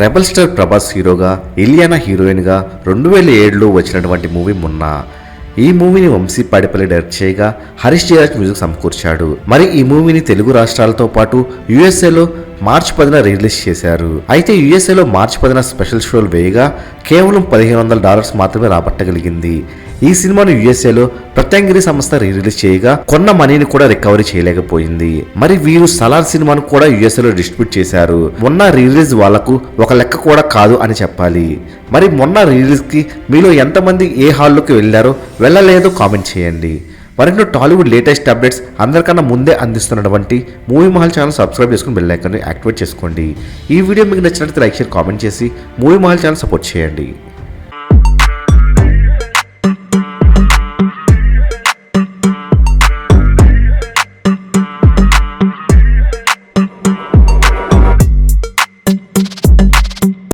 Rebel star Prabhas హీరోగా, ఇలియానా హీరోయిన్గా 2007లో వచ్చినటువంటి మూవీ మొన్న. ఈ మూవీని వంశీ పాడిపల్లి డైరెక్ట్ చేయగా హరీష్ జయరాజ్ మ్యూజిక్ సమకూర్చాడు. మరి ఈ మూవీని తెలుగు రాష్ట్రాలతో పాటు యుఎస్ఏలో మార్చి 10న రిలీజ్ చేశారు. అయితే యుఎస్ఏలో మార్చి 10న స్పెషల్ షోలు వేయగా కేవలం $1500 మాత్రమే రాబట్టగలిగింది. ఈ సినిమాను యుఎస్ఏలో ప్రత్యంగిరి సంస్థ రిలీజ్ చేయగా కొన్న మనీని కూడా రికవరీ చేయలేకపోయింది. మరి వీరు సలార్ సినిమాను కూడా యుఎస్ఏలో డిస్ట్రిబ్యూట్ చేశారు. మొన్న రిలీజ్ వాళ్లకు ఒక లెక్క కూడా కాదు అని చెప్పాలి. మరి మొన్న రిలీజ్ కి మీలో ఎంతమంది ఏ హాల్లోకి వెళ్ళారో వెళ్ళలేదో కామెంట్ చేయండి. మరిన్ని టాలీవుడ్ లేటెస్ట్ అప్డేట్స్ అందరికన్నా ముందే అందిస్తున్నటువంటి మూవీ మహల్ ఛానల్ సబ్స్క్రైబ్ చేసుకుని బెల్ ఐకాన్ని యాక్టివేట్ చేసుకోండి. ఈ వీడియో మీకు నచ్చినట్లయితే లైక్ షేర్ కామెంట్ చేసి మూవీ మహల్ ఛానల్ సపోర్ట్ చేయండి.